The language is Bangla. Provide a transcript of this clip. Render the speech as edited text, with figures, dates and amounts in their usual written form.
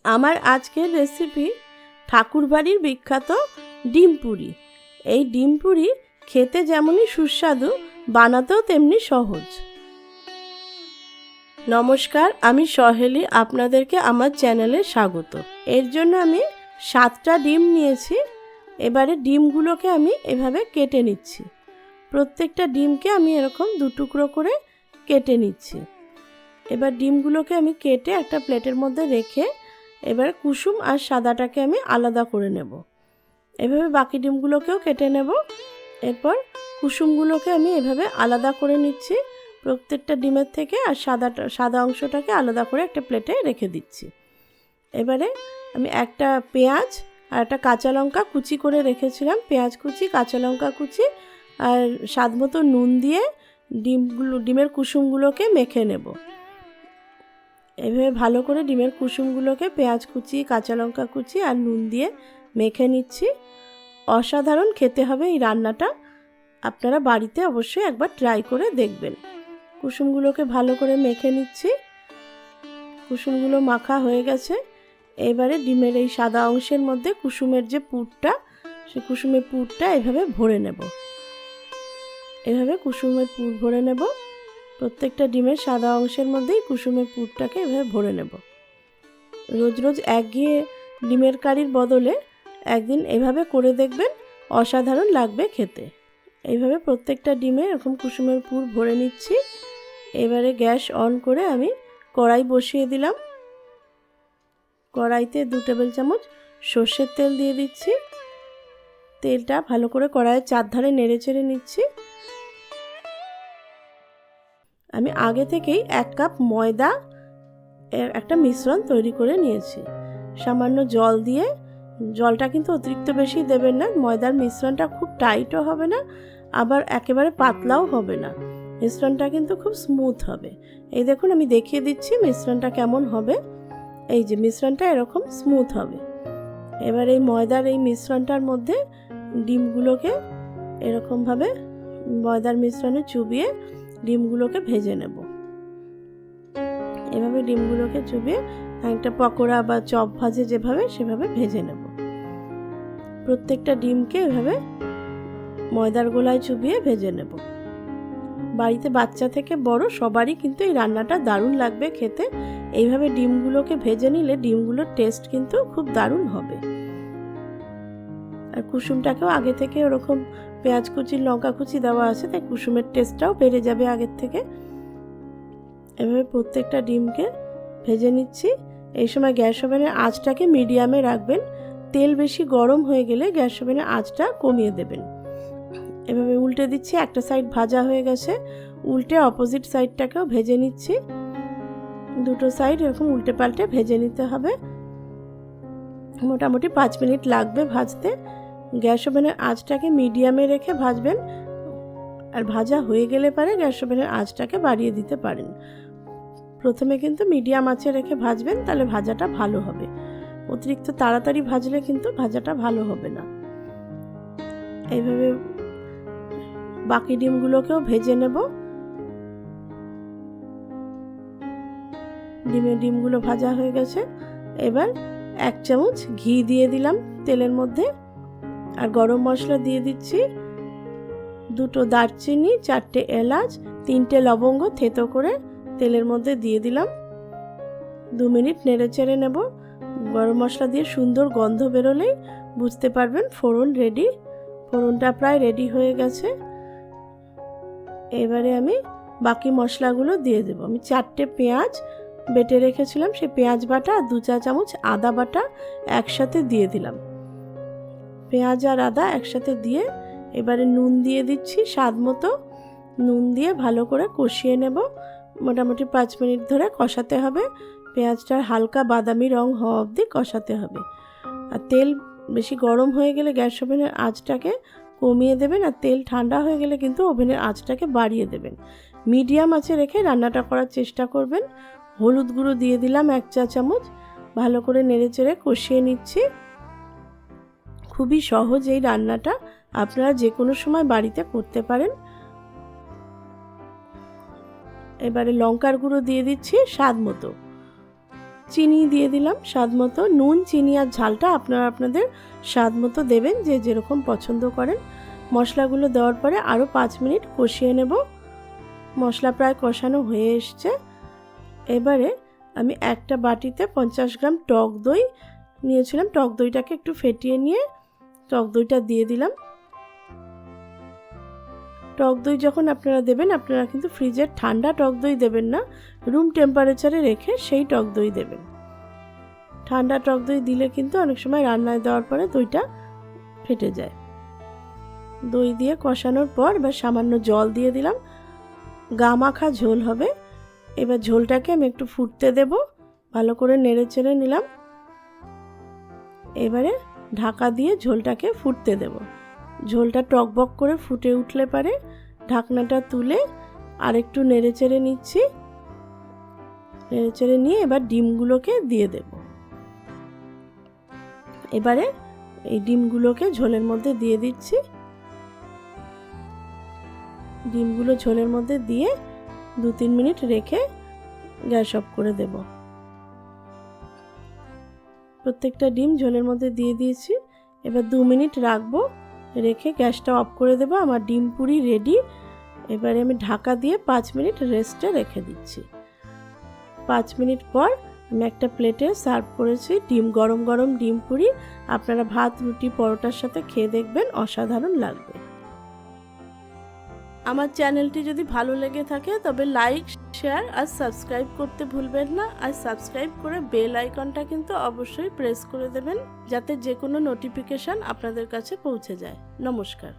আমার আজকের রেসিপি ঠাকুরবাড়ির বিখ্যাত ডিম পুরি। এই ডিম পুরি খেতে যেমনই সুস্বাদু, বানাতেও তেমনি সহজ। নমস্কার, আমি সহেলি, আপনাদেরকে আমার চ্যানেলে স্বাগত। এর জন্য আমি 7টা ডিম নিয়েছি। এবারে ডিমগুলোকে আমি এভাবে কেটে নিচ্ছি। প্রত্যেকটা ডিমকে আমি এরকম 2 টুকরো করে কেটে নিচ্ছি। এবার ডিমগুলোকে আমি কেটে একটা প্লেটের মধ্যে রেখে এবার কুসুম আর সাদাটাকে আমি আলাদা করে নেব। এভাবে বাকি ডিমগুলোকেও কেটে নেব। এরপর কুসুমগুলোকে আমি এভাবে আলাদা করে নিচ্ছি প্রত্যেকটা ডিমের থেকে, আর সাদা অংশটাকে আলাদা করে একটা প্লেটে রেখে দিচ্ছি। এবারে আমি একটা পেঁয়াজ আর একটা কাঁচা লঙ্কা কুচি করে রেখেছিলাম, পেঁয়াজ কুচি, কাঁচা লঙ্কা কুচি আর স্বাদ মতো নুন দিয়ে ডিমের কুসুমগুলোকে মেখে নেব। এভাবে ভালো করে ডিমের কুসুমগুলোকে পেঁয়াজ কুচি, কাঁচা লঙ্কা কুচি আর নুন দিয়ে মেখে নিচ্ছি। অসাধারণ খেতে হবে এই রান্নাটা, আপনারা বাড়িতে অবশ্যই একবার ট্রাই করে দেখবেন। কুসুমগুলোকে ভালো করে মেখে নিচ্ছি। কুসুমগুলো মাখা হয়ে গেছে। এবারে ডিমের এই সাদা অংশের মধ্যে কুসুমের যে পুরটা, সেই কুসুমের পুরটা এভাবে ভরে নেব। এভাবে কুসুমের পুর ভরে নেব। প্রত্যেকটা ডিমের সাদা অংশের মধ্যেই কুসুমের পুরটাকে এভাবে ভরে নেব। রোজ রোজ একঘেয়ে ডিমের কারির বদলে একদিন এভাবে করে দেখবেন, অসাধারণ লাগবে খেতে। এইভাবে প্রত্যেকটা ডিমে এরকম কুসুমের পুর ভরে নিচ্ছি। এবারে গ্যাস অন করে আমি কড়াই বসিয়ে দিলাম। কড়াইতে 2 টেবিল চামচ সর্ষের তেল দিয়ে দিচ্ছি। তেলটা ভালো করে কড়াইয়ের চারধারে নেড়ে চেড়ে নিচ্ছি। আমি আগে থেকেই 1 কাপ ময়দা এর একটা মিশ্রণ তৈরি করে নিয়েছি। সামান্য জল দিয়ে, জলটা কিন্তু অতিরিক্ত বেশি দেবেন না, ময়দার মিশ্রণটা খুব টাইটও হবে না, আবার একেবারে পাতলাও হবে না। মিশ্রণটা কিন্তু খুব স্মুথ হবে। এই দেখুন, আমি দেখিয়ে দিচ্ছি মিশ্রণটা কেমন হবে। এই যে মিশ্রণটা এরকম স্মুথ হবে। এবার এই ময়দার এই মিশ্রণটার মধ্যে ডিমগুলোকে এরকমভাবে ময়দার মিশ্রণে চুবিয়ে ডিমগুলোকে ভেজে নেব। এভাবে ডিমগুলোকে চুবিয়ে একটা পকোড়া বা চপ ভাজে যেভাবে, সেভাবে ভেজে নেব। প্রত্যেকটা ডিমকে এভাবে ময়দার গোলায় চুবিয়ে ভেজে নেব। বাড়িতে বাচ্চা থেকে বড় সবারই কিন্তু এই রান্নাটা দারুণ লাগবে খেতে। এইভাবে ডিমগুলোকে ভেজে নিলে ডিমগুলোর টেস্ট কিন্তু খুব দারুণ হবে। আর কুসুমটাকেও আগে থেকে ওরকম পেঁয়াজ কুচি, লঙ্কা কুচি দেওয়া আছে, তাই কুসুমের টেস্টটাও বেড়ে যাবে আগের থেকে। এভাবে প্রত্যেকটা ডিমকে ভেজে নিচ্ছি। এই সময় গ্যাস ওভেনের আঁচটাকে মিডিয়ামে রাখবেন। তেল বেশি গরম হয়ে গেলে গ্যাস ওভেনের আঁচটা কমিয়ে দেবেন। এভাবে উল্টে দিচ্ছি। একটা সাইড ভাজা হয়ে গেছে, উল্টে অপোজিট সাইডটাকেও ভেজে নিচ্ছি। দুটো সাইড এরকম উল্টে পাল্টে ভেজে নিতে হবে। মোটামুটি 5 মিনিট লাগবে ভাজতে। গ্যাস ওভেনের আঁচটাকে মিডিয়ামে রেখে ভাজবেন, আর ভাজা হয়ে গেলে পরে গ্যাস ওভেনের আঁচটাকে বাড়িয়ে দিতে পারেন। প্রথমে কিন্তু মিডিয়াম আঁচে রেখে ভাজবেন, তাহলে ভাজাটা ভালো হবে। অতিরিক্ত তাড়াতাড়ি ভাজলে কিন্তু ভাজাটা ভালো হবে না। এইভাবে বাকি ডিমগুলোকেও ভেজে নেব। ডিমগুলো ভাজা হয়ে গেছে। এবার 1 চামচ ঘি দিয়ে দিলাম তেলের মধ্যে, আর গরম মশলা দিয়ে দিচ্ছি। 2টো দারচিনি, 4টে এলাচ, 3টে লবঙ্গ থেতো করে তেলের মধ্যে দিয়ে দিলাম। 2 মিনিট নেড়ে চেড়ে নেব। গরম মশলা দিয়ে সুন্দর গন্ধ বেরোলেই বুঝতে পারবেন ফোড়ন রেডি। ফোড়নটা প্রায় রেডি হয়ে গেছে। এবারে আমি বাকি মশলাগুলো দিয়ে দেব। আমি 4টে পেঁয়াজ বেটে রেখেছিলাম, সেই পেঁয়াজ বাটা আর 2 চা চামচ আদা বাটা একসাথে দিয়ে দিলাম। পেঁয়াজ আর আদা একসাথে দিয়ে এবারে নুন দিয়ে দিচ্ছি স্বাদ মতো। নুন দিয়ে ভালো করে কষিয়ে নেব। মোটামুটি 5 মিনিট ধরে কষাতে হবে। পেঁয়াজটার হালকা বাদামি রং হওয়া অবধি কষাতে হবে। আর তেল বেশি গরম হয়ে গেলে গ্যাস ওভেনের আঁচটাকে কমিয়ে দেবেন, আর তেল ঠান্ডা হয়ে গেলে কিন্তু ওভেনের আঁচটাকে বাড়িয়ে দেবেন। মিডিয়াম আঁচে রেখে রান্নাটা করার চেষ্টা করবেন। হলুদ গুঁড়ো দিয়ে দিলাম 1 চা চামচ। ভালো করে নেড়ে চেড়ে কষিয়ে নিচ্ছি। খুবই সহজ এই রান্নাটা, আপনারা যে কোনো সময় বাড়িতে করতে পারেন। এবারে লঙ্কার গুঁড়ো দিয়ে দিচ্ছি স্বাদ মতো। চিনি দিয়ে দিলাম স্বাদ মতো। নুন, চিনি আর ঝালটা আপনারা আপনাদের স্বাদ মতো দেবেন, যে যেরকম পছন্দ করেন। মশলাগুলো দেওয়ার পরে আরও 5 মিনিট কষিয়ে নেব। মশলা প্রায় কষানো হয়ে এসছে। এবারে আমি একটা বাটিতে 50 গ্রাম টক দই নিয়েছিলাম। টক দইটাকে একটু ফেটিয়ে নিয়ে টক দইটা দিয়ে দিলাম। টক দই যখন আপনারা দেবেন, আপনারা কিন্তু ফ্রিজের ঠান্ডা টক দই দেবেন না, রুম টেম্পারেচারে রেখে সেই টক দই দেবেন। ঠান্ডা টক দই দিলে কিন্তু অনেক সময় রান্নায় দেওয়ার পরে দইটা ফেটে যায়। দই দিয়ে কষানোর পর এবার সামান্য জল দিয়ে দিলাম। গা মাখা ঝোল হবে। এবার ঝোলটাকে আমি একটু ফুটতে দেব। ভালো করে নেড়ে চেড়ে নিলাম। এবারে ঢাকা দিয়ে ঝোলটাকে ফুটতে দেব। ঝোলটা টকবক করে ফুটে উঠলে পারে ঢাকনাটা তুলে আরেকটু নেড়ে চেড়ে নিচ্ছি। নেড়ে চেড়ে নিয়ে এবার ডিমগুলোকে দিয়ে দেব। এবারে এই ডিমগুলোকে ঝোলের মধ্যে দিয়ে দিচ্ছি। ডিমগুলো ঝোলের মধ্যে দিয়ে 2-3 মিনিট রেখে গ্যাস অফ করে দেব। প্রত্যেকটা ডিম ঝোলের মধ্যে দিয়ে দিয়েছি। এবার 2 মিনিট রাখবো, রেখে গ্যাসটা অফ করে দেব। আমার ডিম পুরি রেডি। এবারে আমি ঢাকা দিয়ে 5 মিনিট রেস্টে রেখে দিচ্ছি। 5 মিনিট পর আমি একটা প্লেটে সার্ভ করেছি গরম গরম ডিম পুরি। আপনারা ভাত, রুটি, পরোটার সাথে খেয়ে দেখবেন, অসাধারণ লাগবে। আমার চ্যানেলটি যদি ভালো লেগে থাকে তবে লাইক, শেয়ার আর সাবস্ক্রাইব করতে ভুলবেন না। আর সাবস্ক্রাইব করে বেল আইকনটা কিন্তু অবশ্যই প্রেস করে দেবেন, যাতে যে কোনো নোটিফিকেশন আপনাদের কাছে পৌঁছে যায়। নমস্কার।